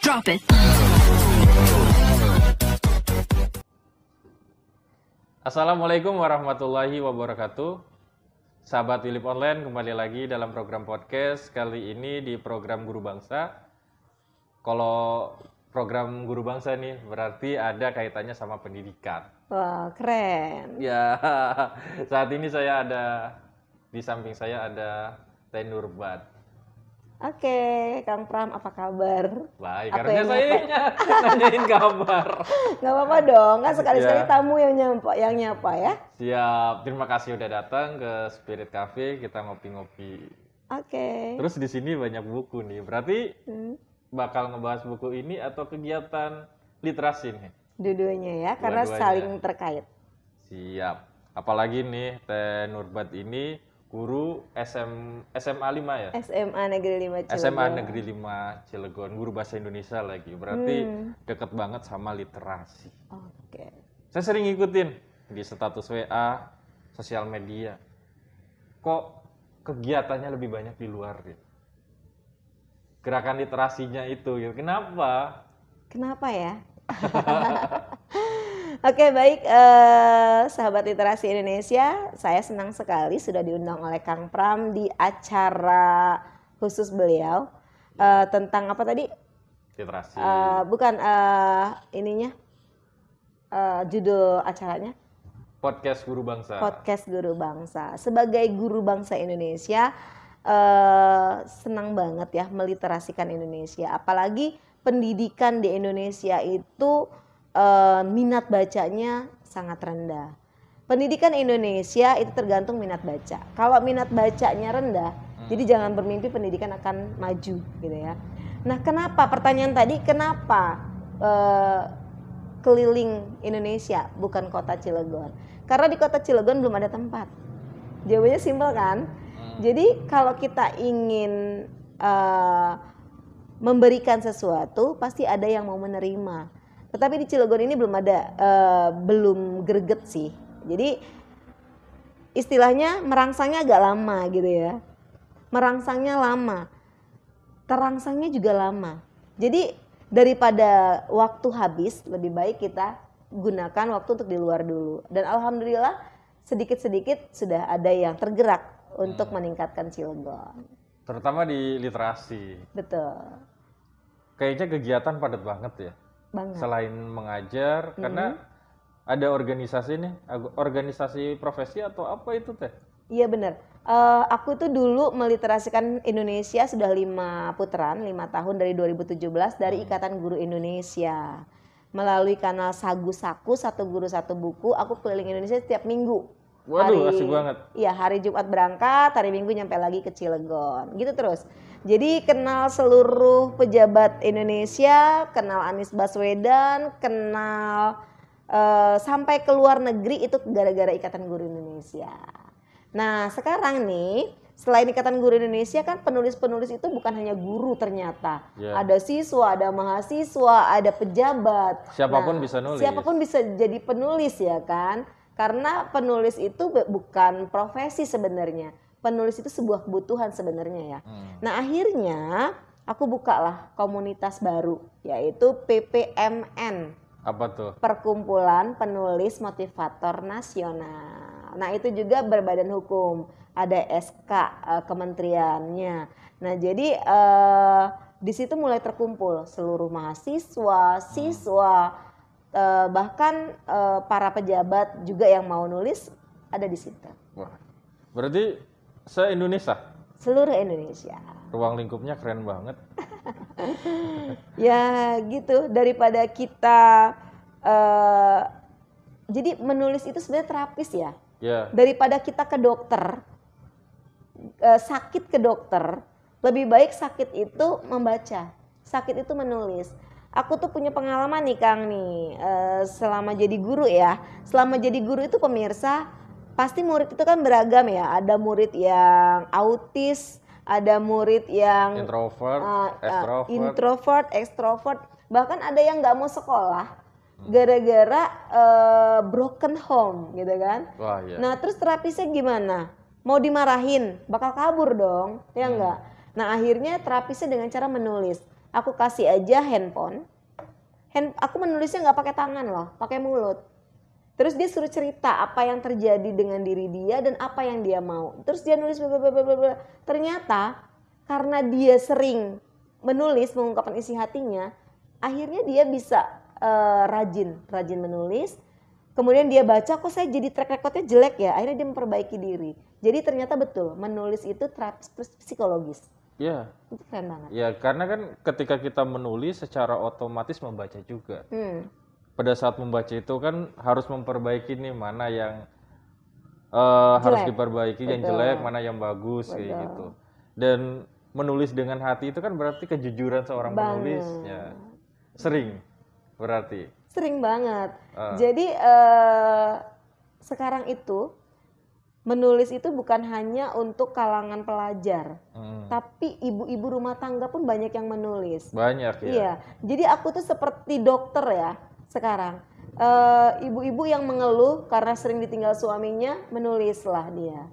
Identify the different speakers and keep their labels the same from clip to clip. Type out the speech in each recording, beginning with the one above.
Speaker 1: Drop it.
Speaker 2: Assalamualaikum warahmatullahi wabarakatuh. Sahabat Wilip Online, kembali lagi dalam program podcast. Kali ini di program Guru Bangsa. Kalau program Guru Bangsa nih berarti ada kaitannya sama pendidikan.
Speaker 3: Wah, keren.
Speaker 2: Ya, saat ini di samping saya ada Teh Nurbat.
Speaker 3: Oke, Kang Pram, apa kabar?
Speaker 2: Baik,
Speaker 3: Apa
Speaker 2: karena
Speaker 3: yang
Speaker 2: saya nanyain kabar.
Speaker 3: Nggak apa-apa dong, kan sekali-sekali
Speaker 2: Ya.
Speaker 3: tamu yang nyapa ya.
Speaker 2: Siap, terima kasih udah datang ke Spirit Cafe, kita ngopi-ngopi.
Speaker 3: Oke.
Speaker 2: Terus di sini banyak buku nih, berarti
Speaker 3: Hmm,
Speaker 2: bakal ngebahas buku ini atau kegiatan literasi nih?
Speaker 3: Dua-duanya ya, karena
Speaker 2: Dua-duanya.
Speaker 3: saling terkait.
Speaker 2: Siap. Apalagi nih Teh Nurbat ini guru SMA 5 ya?
Speaker 3: SMA Negeri 5 Cilegon.
Speaker 2: SMA Negeri 5 Cilegon, guru bahasa Indonesia lagi. Berarti
Speaker 3: Hmm.
Speaker 2: deket banget sama literasi.
Speaker 3: Oke.
Speaker 2: Saya sering ngikutin di status WA, sosial media. Kok kegiatannya lebih banyak di luar gitu? Gerakan literasinya itu gitu. Kenapa?
Speaker 3: Kenapa ya? Oke, baik, sahabat literasi Indonesia, saya senang sekali sudah diundang oleh Kang Pram di acara khusus beliau tentang apa tadi?
Speaker 2: Literasi.
Speaker 3: Bukan ininya judul acaranya
Speaker 2: Podcast Guru Bangsa.
Speaker 3: Podcast Guru Bangsa. Sebagai guru bangsa Indonesia, senang banget ya meliterasikan Indonesia. Apalagi pendidikan di Indonesia itu minat bacanya sangat rendah. Pendidikan Indonesia itu tergantung minat baca. Kalau minat bacanya rendah, jadi jangan bermimpi pendidikan akan maju gitu ya. Nah, kenapa? Pertanyaan tadi, kenapa keliling Indonesia bukan kota Cilegon? Karena di kota Cilegon belum ada tempat. Jawabannya simpel kan? Jadi kalau kita ingin memberikan sesuatu, pasti ada yang mau menerima. Tetapi di Cilegon ini belum greget sih. Jadi istilahnya merangsangnya agak lama gitu ya. Merangsangnya lama, terangsangnya juga lama. Jadi daripada waktu habis, lebih baik kita gunakan waktu untuk di luar dulu. Dan alhamdulillah sedikit-sedikit sudah ada yang tergerak untuk meningkatkan Cilegon.
Speaker 2: Terutama di literasi.
Speaker 3: Betul,
Speaker 2: Kayaknya kegiatan padat banget ya.
Speaker 3: banget.
Speaker 2: Selain mengajar, karena ada organisasi nih, organisasi profesi atau apa itu Teh?
Speaker 3: Iya benar. Aku tuh dulu meliterasikan Indonesia sudah 5 putaran, 5 tahun dari 2017 dari Ikatan Guru Indonesia. Melalui kanal Sagu Saku, Satu Guru Satu Buku, aku keliling Indonesia setiap minggu.
Speaker 2: Waduh, asik banget.
Speaker 3: Iya, hari Jumat berangkat, hari Minggu nyampe lagi ke Cilegon. Gitu terus. Jadi kenal seluruh pejabat Indonesia, kenal Anies Baswedan, kenal sampai ke luar negeri itu gara-gara Ikatan Guru Indonesia. Nah, sekarang nih, selain Ikatan Guru Indonesia kan penulis-penulis itu bukan hanya guru ternyata.
Speaker 2: Ya.
Speaker 3: Ada siswa, ada mahasiswa, ada pejabat.
Speaker 2: Siapapun bisa nulis.
Speaker 3: Siapapun bisa jadi penulis ya kan? Karena penulis itu bukan profesi sebenarnya. Penulis itu sebuah kebutuhan sebenarnya ya. Nah, akhirnya aku bukalah komunitas baru yaitu PPMN.
Speaker 2: Apa tuh?
Speaker 3: Perkumpulan Penulis Motivator Nasional. Nah, itu juga berbadan hukum, ada SK kementeriannya. Nah, jadi di situ mulai terkumpul seluruh mahasiswa, siswa, bahkan para pejabat juga yang mau nulis ada di situ.
Speaker 2: Wah, berarti se-Indonesia?
Speaker 3: Seluruh Indonesia.
Speaker 2: Ruang lingkupnya keren banget.
Speaker 3: Ya gitu, daripada kita jadi menulis itu sebenarnya terapis ya.
Speaker 2: Ya,
Speaker 3: Daripada kita ke dokter, sakit ke dokter, lebih baik sakit itu membaca, sakit itu menulis. Aku tuh punya pengalaman nih Kang nih, selama jadi guru ya. Selama jadi guru itu pemirsa, pasti murid itu kan beragam ya. Ada murid yang autis, ada murid yang introvert, extrovert, bahkan ada yang nggak mau sekolah gara-gara broken home gitu kan.
Speaker 2: Wah, iya.
Speaker 3: Nah terus terapisnya gimana? Mau dimarahin, bakal kabur dong, ya enggak? Nah akhirnya terapisnya dengan cara menulis. Aku kasih aja handphone. Aku menulisnya nggak pakai tangan loh, pakai mulut. Terus dia suruh cerita apa yang terjadi dengan diri dia dan apa yang dia mau. Terus dia nulis blablabla. Ternyata karena dia sering menulis, mengungkapkan isi hatinya, akhirnya dia bisa rajin menulis. Kemudian dia baca, kok saya jadi track recordnya jelek ya. Akhirnya dia memperbaiki diri. Jadi ternyata betul, menulis itu terapi psikologis.
Speaker 2: Iya.
Speaker 3: Itu keren banget.
Speaker 2: Ya, karena kan ketika kita menulis secara otomatis membaca juga. Pada saat membaca itu kan harus memperbaiki nih mana yang harus diperbaiki, yang jelek, mana yang bagus, kayak gitu. Dan menulis dengan hati itu kan berarti kejujuran seorang penulis. Ya. Sering berarti.
Speaker 3: Sering banget. Jadi sekarang itu menulis itu bukan hanya untuk kalangan pelajar, tapi ibu-ibu rumah tangga pun banyak yang menulis.
Speaker 2: Banyak ya.
Speaker 3: Iya. Jadi aku tuh seperti dokter ya sekarang. Ibu-ibu yang mengeluh karena sering ditinggal suaminya, menulislah dia.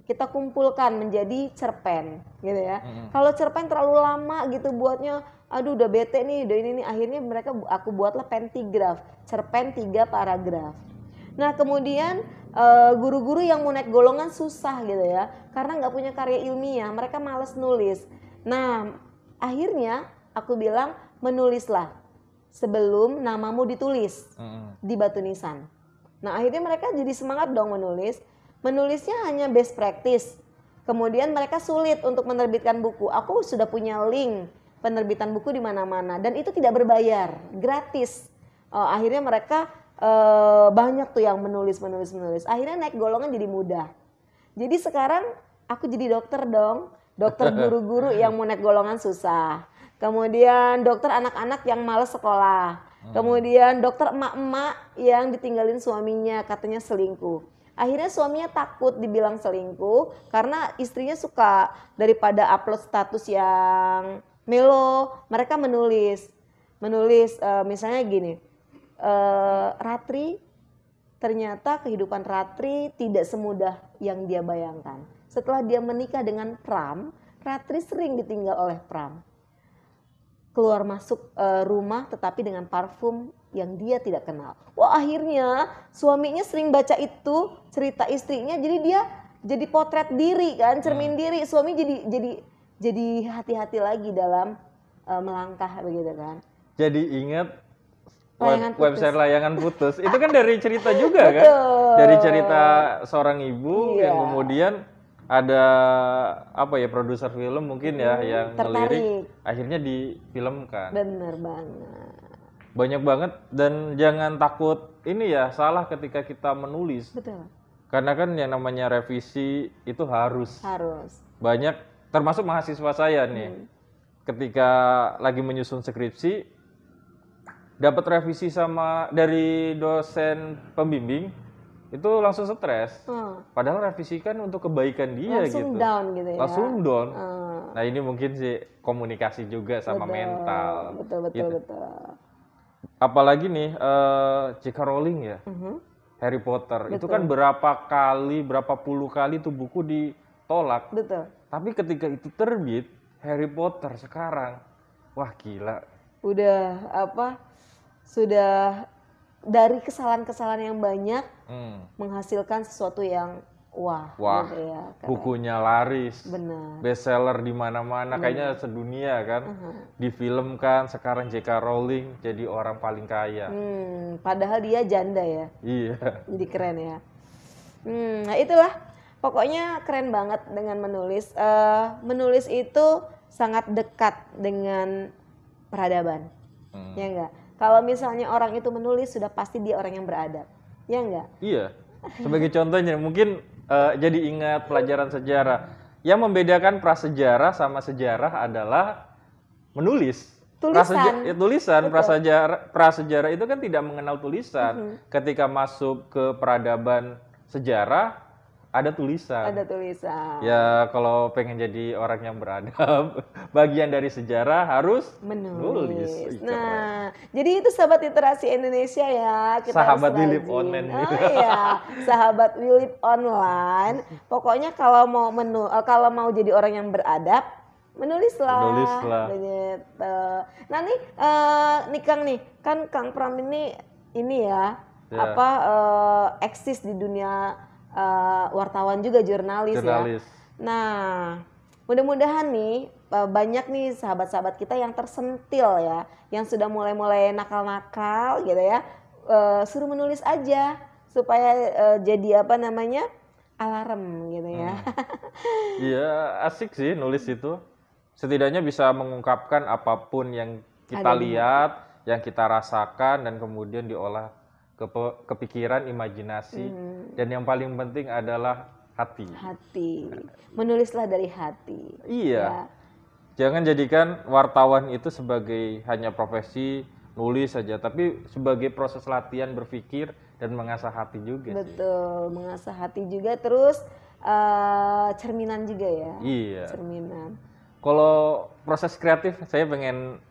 Speaker 3: Kita kumpulkan menjadi cerpen, gitu ya. Kalau cerpen terlalu lama gitu buatnya, aduh udah bete nih, udah ini nih. Akhirnya aku buatlah pentigraf, cerpen 3 paragraf. Nah kemudian guru-guru yang mau naik golongan susah gitu ya, karena nggak punya karya ilmiah, mereka males nulis. Nah akhirnya aku bilang menulislah sebelum namamu ditulis di batu nisan. Nah akhirnya mereka jadi semangat dong menulis. Menulisnya hanya best practice. Kemudian mereka sulit untuk menerbitkan buku. Aku sudah punya link penerbitan buku di mana-mana dan itu tidak berbayar, gratis. Akhirnya mereka banyak tuh yang menulis. Akhirnya naik golongan jadi mudah. Jadi sekarang aku jadi dokter dong. Dokter guru-guru yang mau naik golongan susah. Kemudian dokter anak-anak yang malas sekolah. Kemudian dokter emak-emak yang ditinggalin suaminya katanya selingkuh. Akhirnya suaminya takut dibilang selingkuh karena istrinya suka daripada upload status yang melo, mereka menulis misalnya gini, Ratri, ternyata kehidupan Ratri tidak semudah yang dia bayangkan. Setelah dia menikah dengan Pram, Ratri sering ditinggal oleh Pram. Keluar masuk rumah tetapi dengan parfum yang dia tidak kenal. Wah akhirnya suaminya sering baca itu cerita istrinya, jadi dia jadi potret diri kan, cermin diri. Suami jadi hati-hati lagi dalam melangkah begitu kan.
Speaker 2: Jadi ingat website layangan putus itu kan dari cerita juga kan, dari cerita seorang ibu yang kemudian ada produser film mungkin ya yang ngelirik, akhirnya difilmkan.
Speaker 3: Bener banget.
Speaker 2: Banyak banget dan jangan takut ini ya salah ketika kita menulis.
Speaker 3: Betul.
Speaker 2: Karena kan yang namanya revisi itu harus. Banyak termasuk mahasiswa saya nih. Ketika lagi menyusun skripsi dapat revisi dari dosen pembimbing itu langsung stres. Padahal revisi kan untuk kebaikan dia
Speaker 3: langsung
Speaker 2: gitu.
Speaker 3: Down gitu ya.
Speaker 2: Langsung down. Nah, ini mungkin sih komunikasi juga sama mental.
Speaker 3: Betul.
Speaker 2: Apalagi nih J.K. Rowling ya. Harry Potter. Itu kan berapa puluh kali tuh buku ditolak.
Speaker 3: Betul.
Speaker 2: Tapi ketika itu terbit Harry Potter sekarang, wah gila.
Speaker 3: Sudah dari kesalahan-kesalahan yang banyak menghasilkan sesuatu yang wah gitu ya,
Speaker 2: bukunya laris, bestseller di mana-mana, kayaknya sedunia kan, difilmkan. Sekarang J.K. Rowling jadi orang paling kaya.
Speaker 3: Padahal dia janda ya.
Speaker 2: Iya.
Speaker 3: Jadi keren ya. Nah itulah, pokoknya keren banget dengan menulis. Menulis itu sangat dekat dengan peradaban, ya enggak? Kalau misalnya orang itu menulis sudah pasti dia orang yang beradab, ya enggak?
Speaker 2: Iya. Sebagai contohnya mungkin jadi ingat pelajaran sejarah. Yang membedakan prasejarah sama sejarah adalah menulis. Tulisan. Prasejarah itu kan tidak mengenal tulisan. Ketika masuk ke peradaban sejarah ada tulisan. Ya kalau pengen jadi orang yang beradab, bagian dari sejarah harus menulis.
Speaker 3: Nah, jadi itu sahabat literasi Indonesia ya. Kita
Speaker 2: sahabat Wilip Online.
Speaker 3: Sahabat Wilip Online. Pokoknya kalau mau jadi orang yang beradab, menulislah. Begitu. Nah nih Kang nih, kan Kang Pram ini ya, eksis di dunia wartawan juga, jurnalis ya. Nah, mudah-mudahan nih banyak nih sahabat-sahabat kita yang tersentil ya, yang sudah mulai nakal-nakal gitu ya, suruh menulis aja supaya jadi alarm gitu ya.
Speaker 2: Iya, asik sih nulis itu. Setidaknya bisa mengungkapkan apapun yang kita lihat, yang kita rasakan, dan kemudian diolah ke kepikiran, imajinasi. Dan yang paling penting adalah hati.
Speaker 3: Menulislah dari hati.
Speaker 2: Iya. Ya. Jangan jadikan wartawan itu sebagai hanya profesi nulis saja, tapi sebagai proses latihan berpikir dan mengasah hati juga.
Speaker 3: Betul, mengasah hati juga, terus cerminan juga ya.
Speaker 2: Iya.
Speaker 3: Cerminan.
Speaker 2: Kalau proses kreatif, saya pengen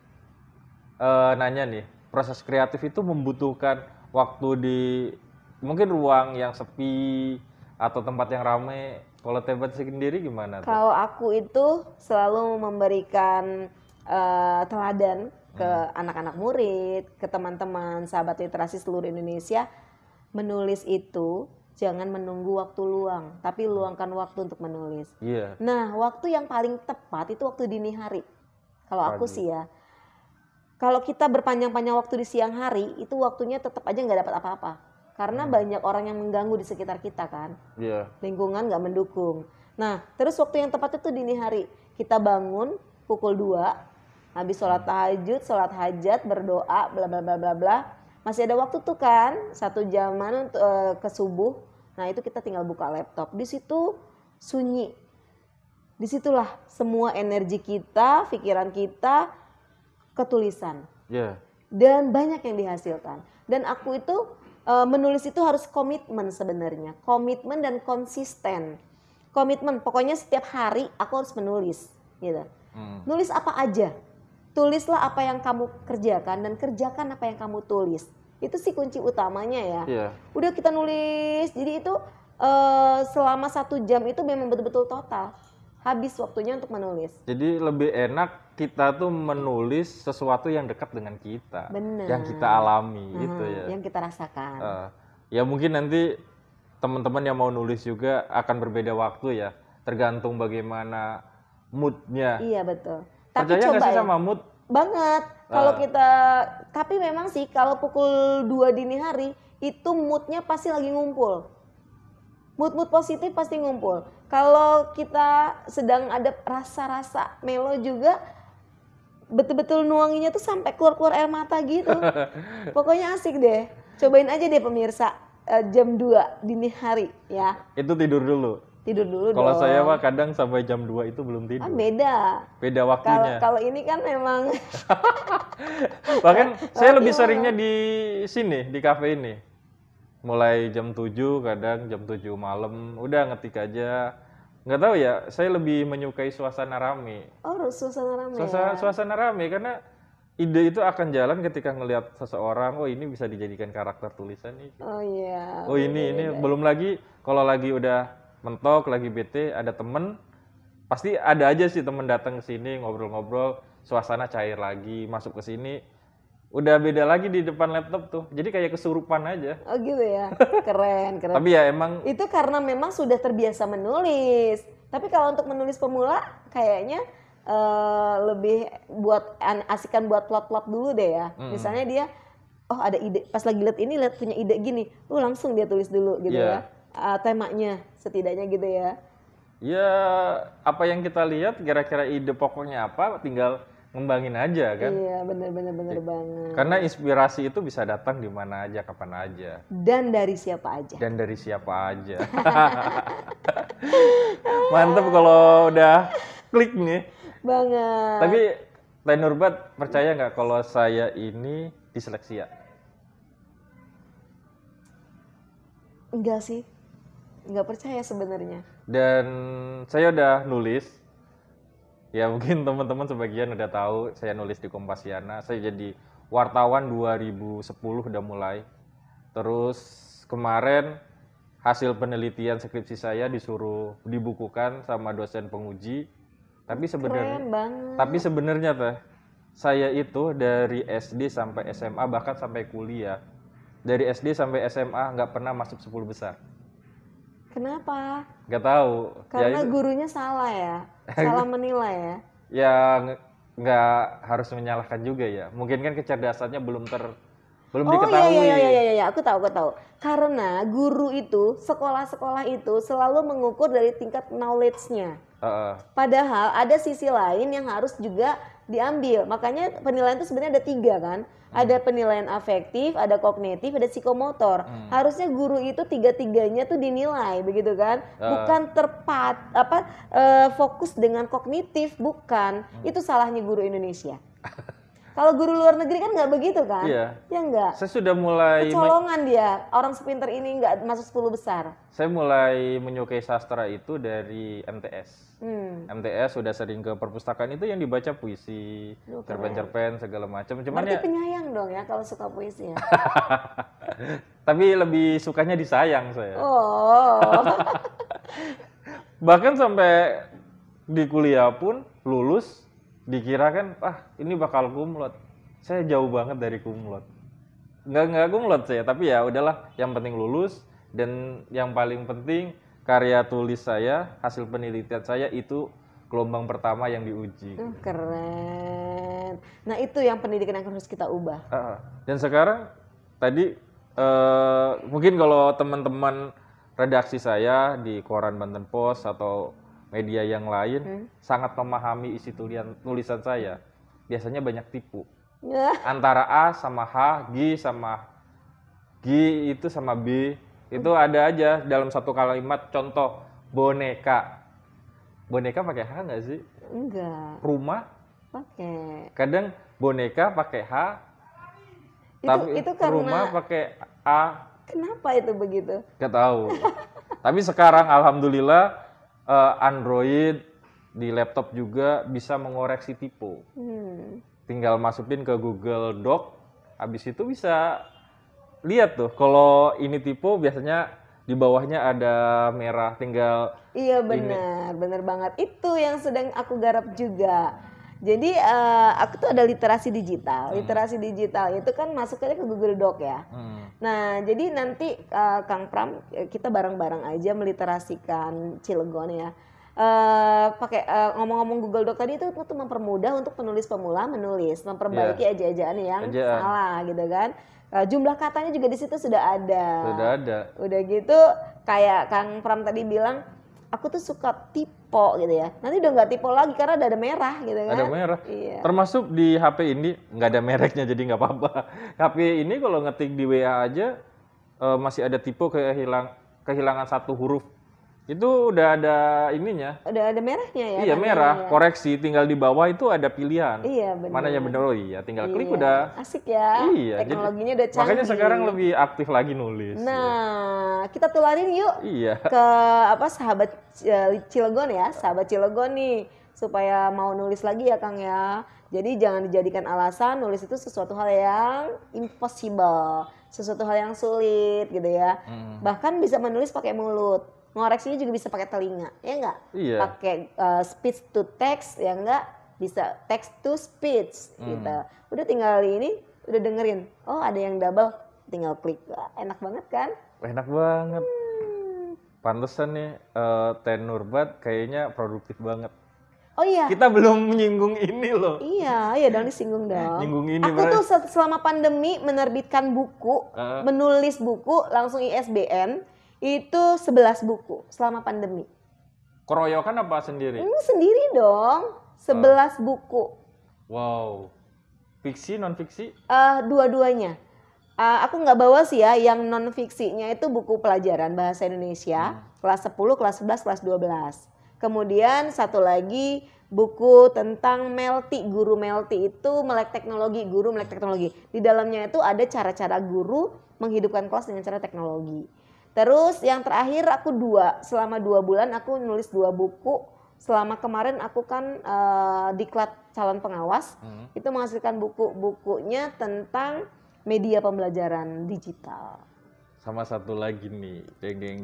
Speaker 2: nanya nih, proses kreatif itu membutuhkan waktu di mungkin ruang yang sepi atau tempat yang ramai. Kalau Tebat sendiri gimana?
Speaker 3: Kalau aku itu selalu memberikan teladan ke anak-anak murid, ke teman-teman sahabat literasi seluruh Indonesia, menulis itu jangan menunggu waktu luang, tapi luangkan waktu untuk menulis.
Speaker 2: Iya.
Speaker 3: Nah, waktu yang paling tepat itu waktu dini hari. Kalau aku sih ya, kalau kita berpanjang-panjang waktu di siang hari, itu waktunya tetap aja nggak dapat apa-apa. Karena banyak orang yang mengganggu di sekitar kita kan.
Speaker 2: Iya.
Speaker 3: Lingkungan nggak mendukung. Nah, terus waktu yang tepat itu dini hari. Kita bangun pukul 2, habis sholat tahajud, sholat hajat, berdoa, bla bla bla bla bla. Masih ada waktu tuh kan, 1 jaman untuk ke subuh. Nah itu kita tinggal buka laptop. Di situ sunyi. Disitulah semua energi kita, pikiran kita ketulisan. Dan banyak yang dihasilkan. Dan aku itu menulis itu harus komitmen sebenarnya. Komitmen dan konsisten. Komitmen, pokoknya setiap hari aku harus menulis. Gitu. Nulis apa aja. Tulislah apa yang kamu kerjakan dan kerjakan apa yang kamu tulis. Itu sih kunci utamanya ya. Udah kita nulis, jadi itu selama 1 jam itu memang betul-betul total. Habis waktunya untuk menulis.
Speaker 2: Jadi lebih enak kita tuh menulis sesuatu yang dekat dengan kita.
Speaker 3: Bener.
Speaker 2: Yang kita alami gitu ya.
Speaker 3: Yang kita rasakan.
Speaker 2: Ya mungkin nanti teman-teman yang mau nulis juga akan berbeda waktu ya. Tergantung bagaimana moodnya.
Speaker 3: Iya betul.
Speaker 2: Tapi percaya nggak sih sama mood?
Speaker 3: Banget. Kalau kita, tapi memang sih kalau pukul 2 dini hari itu moodnya pasti lagi ngumpul. Mood positif pasti ngumpul. Kalau kita sedang ada rasa-rasa melo juga, betul-betul nuanginya tuh sampai keluar-keluar air mata gitu. Pokoknya asik deh. Cobain aja deh pemirsa, jam 2 dini hari ya. Itu
Speaker 2: tidur dulu. Kalau saya mah kadang sampai jam 2 itu belum tidur. Beda waktunya.
Speaker 3: Kalau ini kan memang
Speaker 2: bahkan saya lebih seringnya di sini, di kafe ini. Mulai jam 7, kadang jam 7 malam, udah ngetik aja. Nggak tahu ya, saya lebih menyukai suasana rame.
Speaker 3: Suasana rame.
Speaker 2: Suasana rame karena ide itu akan jalan ketika ngelihat seseorang, oh ini bisa dijadikan karakter tulisan nih.
Speaker 3: Oh iya.
Speaker 2: Oh ini belum lagi kalau lagi udah mentok, lagi bete, ada temen, pasti ada aja sih temen datang ke sini ngobrol-ngobrol, suasana cair lagi, masuk ke sini, udah beda lagi di depan laptop tuh, jadi kayak kesurupan aja.
Speaker 3: Oh gitu ya, keren.
Speaker 2: Tapi ya emang
Speaker 3: itu karena memang sudah terbiasa menulis. Tapi kalau untuk menulis pemula, kayaknya lebih buat asikan buat plot-plot dulu deh ya. Misalnya dia, oh ada ide, pas lagi lihat ini punya ide gini, langsung dia tulis dulu gitu ya. Temanya setidaknya gitu ya.
Speaker 2: Ya apa yang kita lihat kira-kira ide pokoknya apa, tinggal ngembangin aja kan.
Speaker 3: Iya benar banget.
Speaker 2: Karena inspirasi itu bisa datang di mana aja, kapan aja.
Speaker 3: Dan dari siapa aja.
Speaker 2: Mantep kalau udah klik nih.
Speaker 3: Banget.
Speaker 2: Tapi Teh Nurbat percaya nggak kalau saya ini disleksia?
Speaker 3: Enggak sih. Nggak percaya sebenarnya.
Speaker 2: Dan saya udah nulis, ya mungkin teman-teman sebagian udah tahu saya nulis di Kompasiana. Saya jadi wartawan 2010 udah mulai. Terus kemarin hasil penelitian skripsi saya disuruh dibukukan sama dosen penguji. Tapi sebenarnya
Speaker 3: Keren banget.
Speaker 2: Tapi sebenarnya teh, saya itu dari SD sampai SMA bahkan sampai kuliah, dari SD sampai SMA nggak pernah masuk 10 besar.
Speaker 3: Kenapa?
Speaker 2: Nggak tahu.
Speaker 3: Karena
Speaker 2: Ya itu,
Speaker 3: gurunya salah ya, salah menilai ya.
Speaker 2: ya nggak harus menyalahkan juga ya. Mungkin kan kecerdasannya belum
Speaker 3: Oh
Speaker 2: diketahui.
Speaker 3: iya, aku tahu. Karena guru itu, sekolah-sekolah itu selalu mengukur dari tingkat knowledge-nya.
Speaker 2: Heeh.
Speaker 3: Padahal ada sisi lain yang harus juga diambil. Makanya penilaian itu sebenarnya ada 3 kan. Ada penilaian afektif, ada kognitif, ada psikomotor. Harusnya guru itu 3-tiganya tuh dinilai, begitu kan? Bukan fokus dengan kognitif, bukan. Itu salahnya guru Indonesia. Kalau guru luar negeri kan nggak begitu kan?
Speaker 2: Iya.
Speaker 3: Ya nggak.
Speaker 2: Saya sudah mulai
Speaker 3: Kecolongan dia, orang sepinter ini nggak masuk 10 besar.
Speaker 2: Saya mulai menyukai sastra itu dari MTS. MTS sudah sering ke perpustakaan, itu yang dibaca puisi, cerpen-cerpen segala macam. Cuman
Speaker 3: Berarti
Speaker 2: ya,
Speaker 3: penyayang dong ya kalau suka puisi ya.
Speaker 2: tapi lebih sukanya disayang saya.
Speaker 3: Oh.
Speaker 2: Bahkan sampai di kuliah pun lulus dikira kan, ini bakal kumlot. Saya jauh banget dari kumlot. Nggak kumlot saya, tapi ya udahlah, yang penting lulus, dan yang paling penting karya tulis saya, hasil penelitian saya itu gelombang pertama yang diuji.
Speaker 3: Keren. Nah itu yang pendidikan yang harus kita ubah.
Speaker 2: Dan sekarang tadi mungkin kalau teman-teman redaksi saya di koran Banten Pos atau media yang lain sangat memahami isi tulisan saya, biasanya banyak tipu. Antara A sama H, G itu sama B, itu ada aja dalam satu kalimat. Contoh, boneka pakai H nggak sih?
Speaker 3: Enggak.
Speaker 2: Rumah
Speaker 3: Pakai.
Speaker 2: kadang boneka pakai H, tapi
Speaker 3: Itu karena
Speaker 2: rumah pakai A.
Speaker 3: kenapa itu begitu?
Speaker 2: Nggak tahu. Tapi sekarang alhamdulillah Android di laptop juga bisa mengoreksi tipe. Tinggal masukin ke Google Doc, habis itu bisa lihat tuh kalau ini tipe biasanya di bawahnya ada merah, tinggal
Speaker 3: Iya benar banget. Itu yang sedang aku garap juga. Jadi aku tuh ada literasi digital. Literasi digital itu kan masuknya ke Google Doc ya. Nah, jadi nanti Kang Pram kita bareng-bareng aja meliterasikan Cilegon ya. Pakai ngomong-ngomong Google Doc tadi itu tuh mempermudah untuk penulis pemula menulis, memperbaiki ejaan yang salah gitu kan. Jumlah katanya juga di situ sudah ada. Udah gitu kayak Kang Pram tadi bilang, aku tuh suka typo gitu ya. Nanti udah nggak typo lagi karena ada merah gitu kan.
Speaker 2: Ada merah.
Speaker 3: Iya.
Speaker 2: Termasuk di HP ini nggak ada mereknya jadi nggak apa-apa. HP ini kalau ngetik di WA aja masih ada tipe kehilangan satu huruf. Itu udah ada ininya.
Speaker 3: Udah ada merahnya ya.
Speaker 2: Iya merah, koreksi, tinggal di bawah itu ada pilihan.
Speaker 3: Iya benar.
Speaker 2: Mana yang benar? Oh iya, tinggal klik udah.
Speaker 3: Asik ya.
Speaker 2: Iya.
Speaker 3: Teknologinya udah canggih.
Speaker 2: Makanya sekarang lebih aktif lagi nulis.
Speaker 3: Nah, kita tularin yuk.
Speaker 2: Iya.
Speaker 3: Ke sahabat Cilegon ya, sahabat Cilegon nih, supaya mau nulis lagi ya Kang ya. Jadi jangan dijadikan alasan nulis itu sesuatu hal yang impossible, sesuatu hal yang sulit gitu ya. Bahkan bisa menulis pakai mulut. Ngoreksinya juga bisa pakai telinga, ya enggak?
Speaker 2: Iya.
Speaker 3: Pakai speech to text, ya enggak? Bisa text to speech gitu. Udah tinggal ini, udah dengerin. Oh ada yang double, tinggal klik. Enak banget kan?
Speaker 2: Enak banget. Pantesan nih Ten Nurbat kayaknya produktif banget.
Speaker 3: Oh iya.
Speaker 2: Kita belum menyinggung ini loh.
Speaker 3: Iya dong disinggung dong.
Speaker 2: Nyinggung ini.
Speaker 3: Aku tuh selama pandemi menerbitkan buku, menulis buku langsung ISBN. Itu 11 buku selama pandemi.
Speaker 2: Keroyokan apa sendiri?
Speaker 3: Sendiri dong, 11 buku.
Speaker 2: Wow. Fiksi, non fiksi?
Speaker 3: Dua-duanya. Aku nggak bawa sih ya, yang non fiksinya itu buku pelajaran bahasa Indonesia, kelas 10, kelas 11, kelas 12. Kemudian satu lagi buku tentang Melty, guru Melty itu melek teknologi, guru melek teknologi. Di dalamnya itu ada cara-cara guru menghidupkan kelas dengan cara teknologi. Terus yang terakhir aku selama 2 bulan aku nulis 2 buku. Selama kemarin aku kan diklat calon pengawas, itu menghasilkan bukunya tentang media pembelajaran digital.
Speaker 2: Sama satu lagi nih, deng.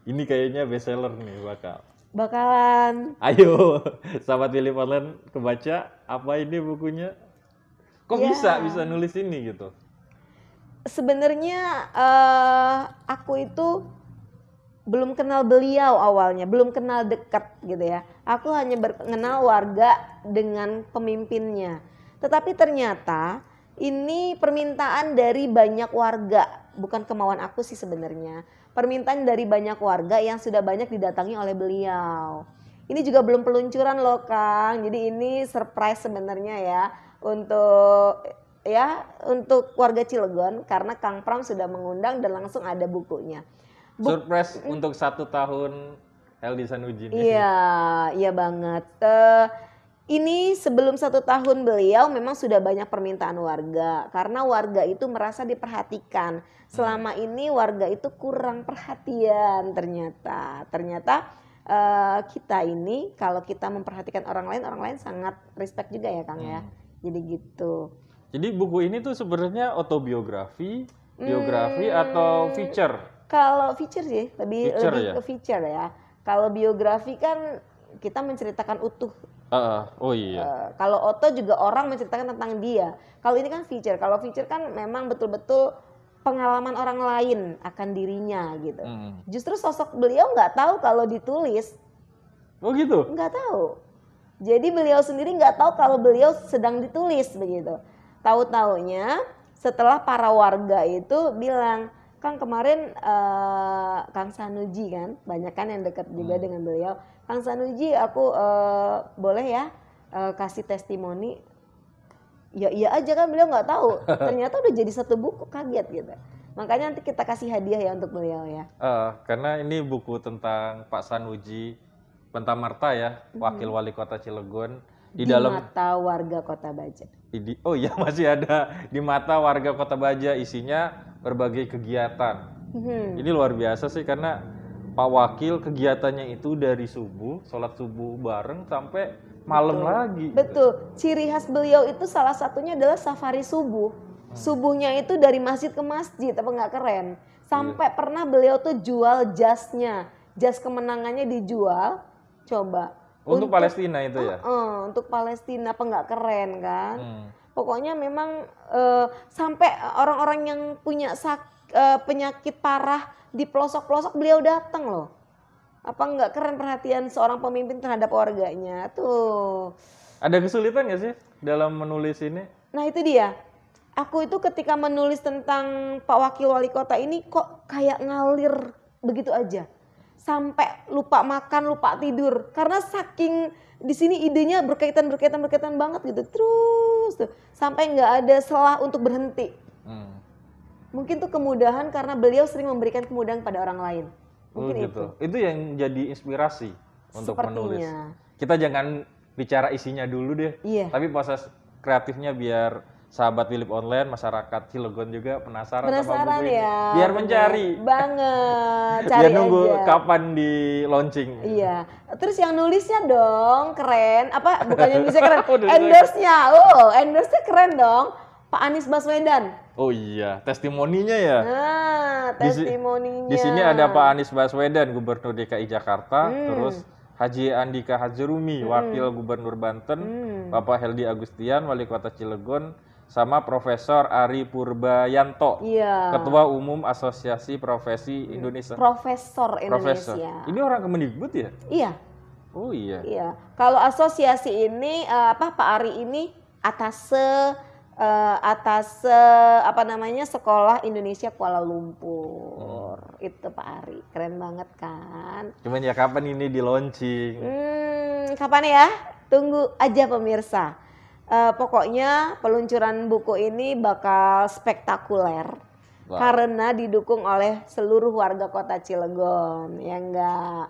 Speaker 2: Ini kayaknya bestseller nih bakal.
Speaker 3: Bakalan.
Speaker 2: Ayo, sahabat Wilip Online kebaca apa ini bukunya? Kok
Speaker 3: Ya.
Speaker 2: bisa nulis ini gitu?
Speaker 3: Sebenarnya aku itu belum kenal beliau awalnya, belum kenal dekat gitu ya. Aku hanya kenal warga dengan pemimpinnya. Tetapi ternyata ini permintaan dari banyak warga, bukan kemauan aku sih sebenarnya. Permintaan dari banyak warga yang sudah banyak didatangi oleh beliau. Ini juga belum peluncuran loh Kang. Jadi ini surprise sebenarnya ya untuk warga Cilegon karena Kang Pram sudah mengundang dan langsung ada bukunya.
Speaker 2: Surprise untuk 1 tahun Heldi Sanuji ini.
Speaker 3: Iya banget. Ini sebelum 1 tahun beliau memang sudah banyak permintaan warga karena warga itu merasa diperhatikan. Selama ini warga itu kurang perhatian ternyata. Kita ini kalau kita memperhatikan orang lain sangat respect juga ya Kang ya. Jadi gitu.
Speaker 2: Jadi buku ini tuh sebenarnya autobiografi, biografi atau feature?
Speaker 3: Kalau feature sih lebih
Speaker 2: Ya?
Speaker 3: ke feature ya. Kalau biografi kan kita menceritakan utuh.
Speaker 2: Oh iya.
Speaker 3: Kalau auto juga orang menceritakan tentang dia. Kalau ini kan feature. Kalau feature kan memang betul-betul pengalaman orang lain akan dirinya gitu. Justru sosok beliau nggak tahu kalau ditulis.
Speaker 2: Oh gitu?
Speaker 3: Nggak tahu. Jadi beliau sendiri nggak tahu kalau beliau sedang ditulis begitu. Tahu-taunya setelah para warga itu bilang, Kang kemarin Kang Sanuji kan, banyak kan yang dekat juga dengan beliau. Kang Sanuji aku boleh ya kasih testimoni. Ya iya aja kan beliau nggak tahu. Ternyata udah jadi 1 buku, kaget gitu. Makanya nanti kita kasih hadiah ya untuk beliau ya.
Speaker 2: Karena ini buku tentang Pak Sanuji Pentamarta ya, Wakil Wali Kota Cilegon.
Speaker 3: Di mata warga Kota Baja.
Speaker 2: Oh iya masih ada di mata warga Kota Baja, isinya berbagai kegiatan. Ini luar biasa sih karena Pak Wakil kegiatannya itu dari subuh, sholat subuh bareng sampai malam lagi.
Speaker 3: Betul, ciri khas beliau itu salah satunya adalah safari subuh. Subuhnya itu dari masjid ke masjid, apa nggak keren? Sampai pernah beliau tuh jual jasnya, jas kemenangannya dijual, coba.
Speaker 2: Untuk Palestina itu ya?
Speaker 3: Untuk Palestina, apa nggak keren kan? Pokoknya memang sampai orang-orang yang punya penyakit parah di pelosok-pelosok beliau datang loh. Apa nggak keren perhatian seorang pemimpin terhadap warganya tuh.
Speaker 2: Ada kesulitan nggak sih dalam menulis ini?
Speaker 3: Nah itu dia. Aku itu ketika menulis tentang Pak Wakil Wali Kota ini kok kayak ngalir begitu aja. Sampai lupa makan, lupa tidur. Karena saking di sini idenya berkaitan banget gitu. Terus tuh sampai nggak ada selah untuk berhenti. Mungkin tuh kemudahan karena beliau sering memberikan kemudahan pada orang lain. Mungkin
Speaker 2: gitu. Itu yang jadi inspirasi untuk menulis. Kita jangan bicara isinya dulu deh.
Speaker 3: Iya.
Speaker 2: Tapi proses kreatifnya biar sahabat Wilip Online, masyarakat Cilegon juga penasaran sama buku ini.
Speaker 3: Ya.
Speaker 2: Biar mencari.
Speaker 3: Banget. Cari
Speaker 2: biar nunggu
Speaker 3: aja.
Speaker 2: kapan di launching.
Speaker 3: Iya. Terus yang nulisnya dong keren. Apa bukannya nulisnya keren? Endorse-nya. Endorse-nya keren dong. Pak Anies Baswedan.
Speaker 2: Oh iya, testimoninya ya.
Speaker 3: Nah, testimoninya.
Speaker 2: Di sini ada Pak Anies Baswedan, Gubernur DKI Jakarta, terus Haji Andika Hazrumi, Wakil Gubernur Banten, Bapak Heldi Agustian, Wali Kota Cilegon, sama Profesor Ari Purbayanto, Ketua Umum Asosiasi Profesi Indonesia.
Speaker 3: Profesor Indonesia.
Speaker 2: Ini orang Kemendikbud ya?
Speaker 3: Iya.
Speaker 2: Oh iya.
Speaker 3: Iya. Kalau asosiasi ini Pak Ari ini atas Sekolah Indonesia Kuala Lumpur. Itu Pak Ari. Keren banget kan?
Speaker 2: Cuman ya kapan ini di launching?
Speaker 3: Kapan ya? Tunggu aja pemirsa. Pokoknya peluncuran buku ini bakal spektakuler. Wow. Karena didukung oleh seluruh warga Kota Cilegon, ya enggak?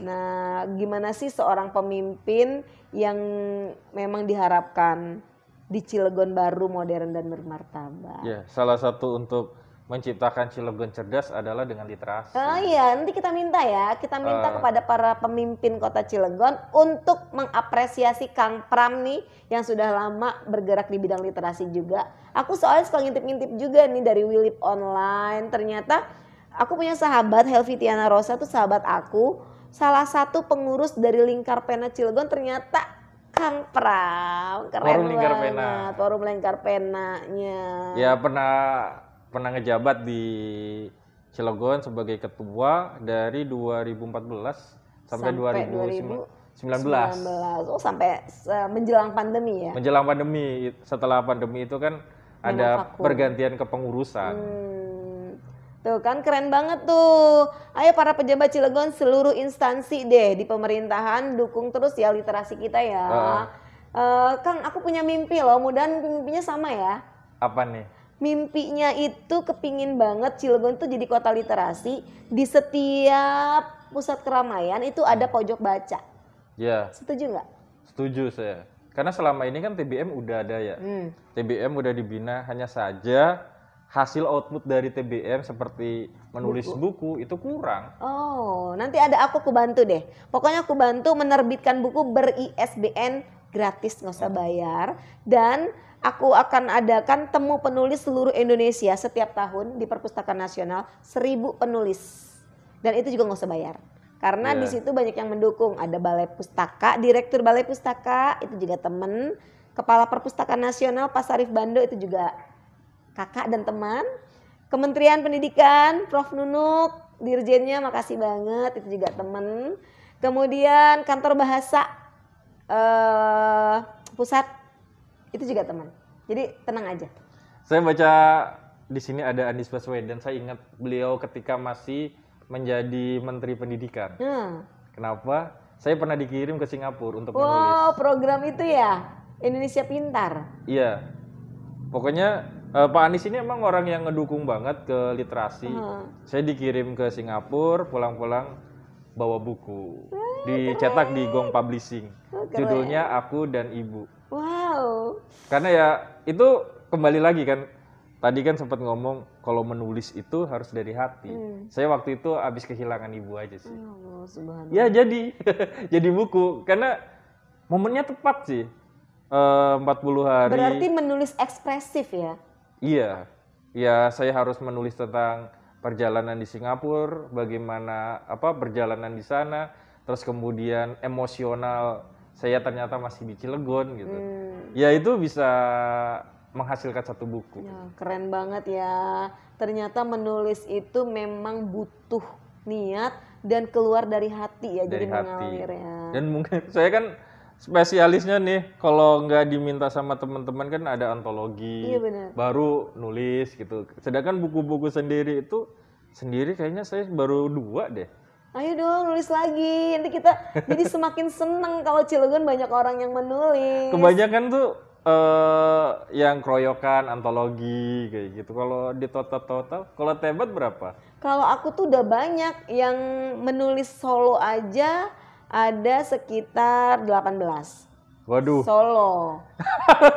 Speaker 3: Nah, gimana sih seorang pemimpin yang memang diharapkan di Cilegon baru, modern dan bermartabat?
Speaker 2: Ya, salah satu untuk menciptakan Cilegon cerdas adalah dengan literasi.
Speaker 3: Oh iya, nanti kita minta ya, kepada para pemimpin Kota Cilegon untuk mengapresiasi Kang Pram nih yang sudah lama bergerak di bidang literasi juga. Aku soalnya suka ngintip-ngintip juga nih dari Wilip Online. Ternyata aku punya sahabat Helvi Tiana Rosa tuh sahabat aku. salah satu pengurus dari Lingkar Pena Cilegon ternyata Kang Pram. Keren
Speaker 2: Forum Lingkar
Speaker 3: banget.
Speaker 2: Pena.
Speaker 3: Forum Lingkar Penanya.
Speaker 2: Ya pernah ngejabat di Cilegon sebagai ketua dari 2014 sampai 2019.
Speaker 3: 2019. Oh, sampai menjelang pandemi ya.
Speaker 2: Menjelang pandemi, setelah pandemi itu kan ada
Speaker 3: vakum.
Speaker 2: pergantian kepengurusan.
Speaker 3: Tuh kan keren banget tuh. Ayo para pejabat Cilegon seluruh instansi deh di pemerintahan dukung terus ya literasi kita ya. Kang, aku punya mimpi loh, mudahan mimpinya sama ya.
Speaker 2: Apa nih?
Speaker 3: Mimpinya itu kepingin banget Cilegon tuh jadi kota literasi. Di setiap pusat keramaian itu ada pojok baca.
Speaker 2: Ya.
Speaker 3: Setuju nggak?
Speaker 2: Setuju saya. Karena selama ini kan TBM udah ada ya. TBM udah dibina, hanya saja hasil output dari TBM seperti menulis buku itu kurang.
Speaker 3: Oh, nanti ada aku bantu deh. Pokoknya aku bantu menerbitkan buku ber-ISBN gratis, nggak usah bayar. Dan aku akan adakan temu penulis seluruh Indonesia setiap tahun di Perpustakaan Nasional, 1000 penulis. Dan itu juga nggak usah bayar. Karena di situ banyak yang mendukung. Ada Balai Pustaka, Direktur Balai Pustaka itu juga temen. Kepala Perpustakaan Nasional Pak Sarif Bando itu juga kakak dan teman. Kementerian Pendidikan, Prof Nunuk, Dirjennya makasih banget, itu juga teman. Kemudian Kantor Bahasa Pusat, itu juga teman. Jadi tenang aja.
Speaker 2: Saya baca di sini ada Anies Baswedan, saya ingat beliau ketika masih menjadi Menteri Pendidikan. Kenapa? Saya pernah dikirim ke Singapura untuk menulis.
Speaker 3: Wow, program itu ya, Indonesia Pintar.
Speaker 2: Iya, pokoknya Pak Anies ini emang orang yang ngedukung banget ke literasi. Saya dikirim ke Singapura, pulang-pulang bawa buku. Dicetak di Gong Publishing. Judulnya Aku dan Ibu.
Speaker 3: Wow.
Speaker 2: Karena ya itu kembali lagi kan. Tadi kan sempat ngomong kalau menulis itu harus dari hati. Saya waktu itu habis kehilangan ibu aja sih.
Speaker 3: Oh, subhanallah.
Speaker 2: Ya jadi jadi buku karena momennya tepat sih. 40 hari.
Speaker 3: Berarti menulis ekspresif ya?
Speaker 2: Iya, ya saya harus menulis tentang perjalanan di Singapura, bagaimana perjalanan di sana, terus kemudian emosional saya ternyata masih di Cilegon gitu. Ya itu bisa menghasilkan satu buku.
Speaker 3: Ya, keren banget ya. Ternyata menulis itu memang butuh niat dan keluar dari hati ya,
Speaker 2: Dari
Speaker 3: jadi mengalir ya.
Speaker 2: Dan mungkin saya kan spesialisnya nih, kalau nggak diminta sama teman-teman kan ada antologi,
Speaker 3: Iya, benar.
Speaker 2: baru nulis gitu. Sedangkan buku-buku sendiri itu kayaknya saya baru 2 deh.
Speaker 3: Ayo dong nulis lagi, nanti kita jadi semakin seneng kalau Cilegon banyak orang yang menulis.
Speaker 2: Kebanyakan tuh yang keroyokan, antologi kayak gitu. Kalau di total, kalau Tebat berapa?
Speaker 3: Kalau aku tuh udah banyak yang menulis solo aja ada sekitar 18.
Speaker 2: Waduh.
Speaker 3: Solo.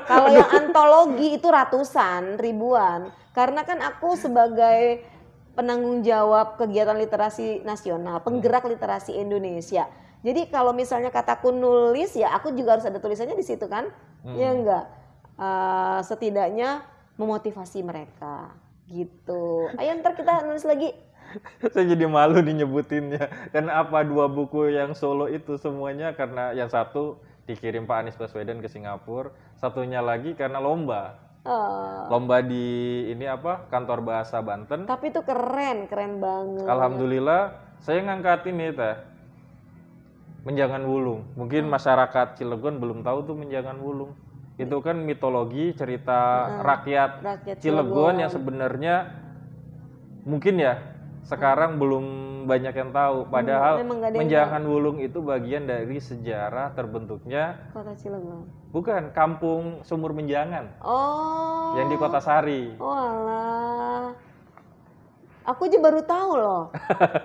Speaker 3: Kalau yang antologi itu ratusan, ribuan. Karena kan aku sebagai penanggung jawab kegiatan literasi nasional, penggerak literasi Indonesia. Jadi kalau misalnya kataku nulis ya aku juga harus ada tulisannya di situ kan? Ya enggak. Setidaknya memotivasi mereka gitu. Ayo ntar kita nulis lagi.
Speaker 2: Saya jadi malu dinyebutinnya. Karena 2 buku yang solo itu semuanya karena yang satu dikirim Pak Anies Baswedan ke Singapura, satunya lagi karena lomba. Lomba di Kantor Bahasa Banten.
Speaker 3: Tapi itu keren banget.
Speaker 2: Alhamdulillah saya ngangkat ini Menjangan Wulung. Mungkin masyarakat Cilegon belum tahu tuh Menjangan Wulung. Itu kan mitologi cerita rakyat Cilegon yang sebenarnya mungkin ya sekarang belum banyak yang tahu. Padahal Menjangan Wulung itu bagian dari sejarah terbentuknya
Speaker 3: Kota Cilegon.
Speaker 2: Bukan, Kampung Sumur Menjangan.
Speaker 3: Oh.
Speaker 2: Yang di Kota Sari.
Speaker 3: Oh alah. Aku aja baru tahu loh.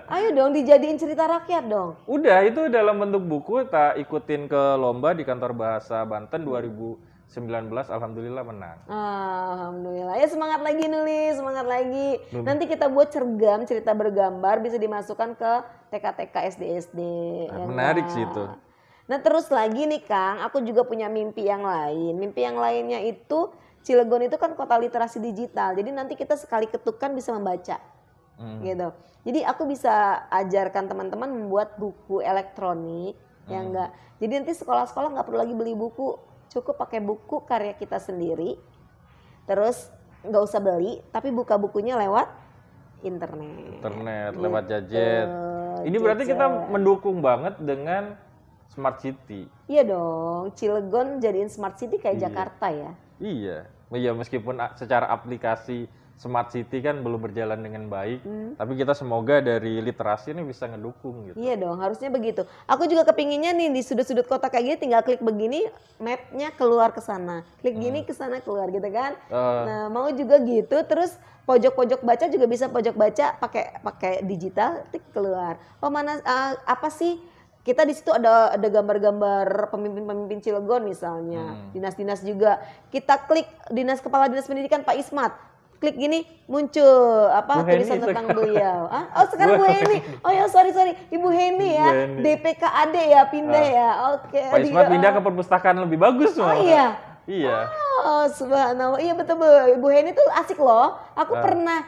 Speaker 3: Ayo dong dijadiin cerita rakyat dong.
Speaker 2: Udah, itu dalam bentuk buku, tak ikutin ke lomba di Kantor Bahasa Banten 2019, alhamdulillah menang.
Speaker 3: Alhamdulillah. Ya semangat lagi nulis, semangat lagi. Nanti kita buat cergam, cerita bergambar bisa dimasukkan ke TK-TK SD-SD.
Speaker 2: Menarik sih itu.
Speaker 3: Nah terus lagi nih Kang, aku juga punya mimpi yang lain. Mimpi yang lainnya itu Cilegon itu kan kota literasi digital. Jadi nanti kita sekali ketukan bisa membaca. gitu. Jadi aku bisa ajarkan teman-teman membuat buku elektronik yang enggak. Jadi nanti sekolah-sekolah nggak perlu lagi beli buku, cukup pakai buku karya kita sendiri. Terus nggak usah beli, tapi buka bukunya lewat internet.
Speaker 2: Gitu. Lewat gadget. Ini berarti kita mendukung banget dengan Smart City.
Speaker 3: Iya dong, Cilegon jadiin Smart City kayak Jakarta ya.
Speaker 2: Iya, meskipun secara aplikasi Smart City kan belum berjalan dengan baik, tapi kita semoga dari literasi ini bisa ngedukung gitu.
Speaker 3: Iya dong, harusnya begitu. Aku juga kepinginnya nih di sudut-sudut kota kayak gini, tinggal klik begini, mapnya keluar ke sana, klik gini ke sana keluar gitu kan. Nah mau juga gitu, terus pojok-pojok baca juga bisa pojok baca pakai digital, klik keluar. Oh mana apa sih? Kita di situ ada gambar-gambar pemimpin-pemimpin Cilegon misalnya, dinas-dinas juga. Kita klik Kepala Dinas Pendidikan Pak Ismat. Klik gini muncul tulisan tentang beliau. Oh sekarang Bu Heni. Oh ya sorry Ibu Heni ya. DPKAD ya pindah ya. Oke.
Speaker 2: Pak Ismat pindah ke perpustakaan lebih bagus malah.
Speaker 3: Oh iya.
Speaker 2: Iya.
Speaker 3: Oh subhanallah. Iya betul Bu. Ibu Heni tuh asik loh. Aku pernah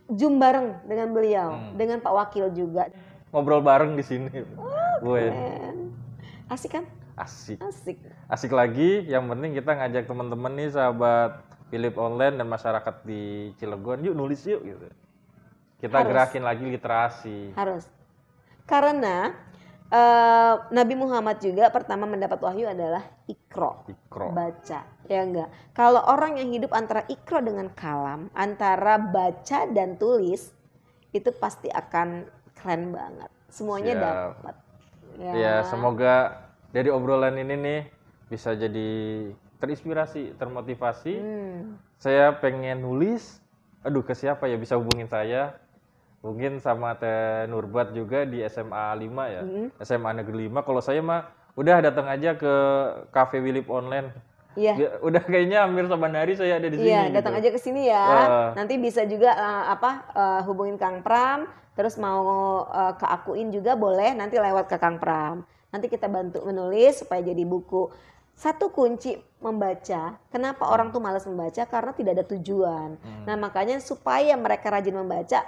Speaker 3: Zoom bareng dengan beliau, dengan Pak Wakil juga.
Speaker 2: Ngobrol bareng di sini. Bu
Speaker 3: Heni. Asik kan?
Speaker 2: Asik lagi, yang penting kita ngajak teman-teman nih sahabat Philip Online dan masyarakat di Cilegon, yuk nulis yuk gitu. Kita gerakin lagi literasi.
Speaker 3: Harus. Karena Nabi Muhammad juga pertama mendapat wahyu adalah Iqra. Baca. Ya enggak. Kalau orang yang hidup antara Iqra dengan kalam, antara baca dan tulis, itu pasti akan keren banget. Semuanya dapat.
Speaker 2: Ya, semoga dari obrolan ini nih bisa jadi terinspirasi, termotivasi. Saya pengen nulis. Aduh, ke siapa ya? Bisa hubungin saya. Mungkin sama Teh Nurbat juga di SMA 5 ya. SMA Negeri 5. Kalau saya mah udah datang aja ke Cafe Philip Online. Iya. Udah kayaknya hampir saban hari saya ada di sini.
Speaker 3: Iya, datang aja ke sini ya. Nanti bisa juga hubungin Kang Pram, terus mau ke akuin juga boleh, nanti lewat ke Kang Pram. Nanti kita bantu menulis supaya jadi buku. Satu kunci membaca, kenapa orang tuh malas membaca? Karena tidak ada tujuan. Nah makanya supaya mereka rajin membaca,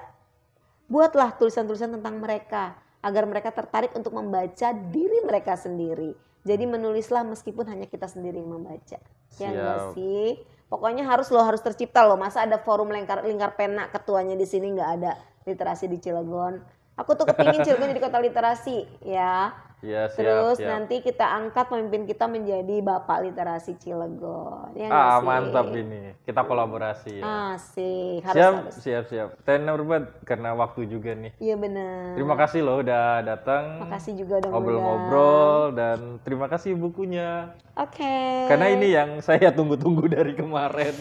Speaker 3: buatlah tulisan-tulisan tentang mereka. Agar mereka tertarik untuk membaca diri mereka sendiri. Jadi menulislah meskipun hanya kita sendiri yang membaca. Ya enggak sih? Pokoknya harus tercipta loh. Masa ada forum lingkar pena ketuanya di sini nggak ada literasi di Cilegon. Aku tuh kepingin Cilegon jadi kota literasi ya.
Speaker 2: Ya,
Speaker 3: terus nanti kita angkat pemimpin kita menjadi Bapak Literasi Cilegon. Ya
Speaker 2: mantap ini. Kita kolaborasi ya.
Speaker 3: Asik.
Speaker 2: Siap. Teh Nurbat karena waktu juga nih.
Speaker 3: Iya benar.
Speaker 2: Terima kasih loh udah datang.
Speaker 3: Makasih juga udah
Speaker 2: ngobrol-ngobrol dan terima kasih bukunya.
Speaker 3: Oke.
Speaker 2: Karena ini yang saya tunggu-tunggu dari kemarin.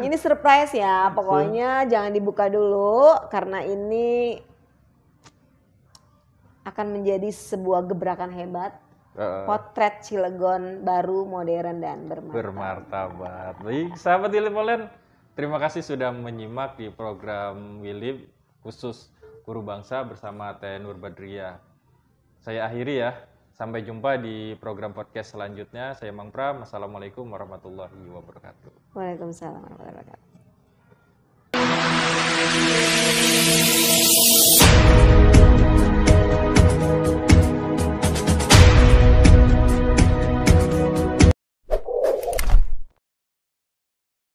Speaker 3: Ini surprise ya. Pokoknya jangan dibuka dulu karena ini akan menjadi sebuah gebrakan hebat. Potret Cilegon baru, modern dan
Speaker 2: bermartabat. Baik, sahabat Philip Online, terima kasih sudah menyimak di program Philip khusus Guru Bangsa bersama Teh Nurbadria. Saya akhiri ya. Sampai jumpa di program podcast selanjutnya. Saya Mang Pram. Assalamualaikum warahmatullahi wabarakatuh.
Speaker 3: Waalaikumsalam warahmatullahi wabarakatuh.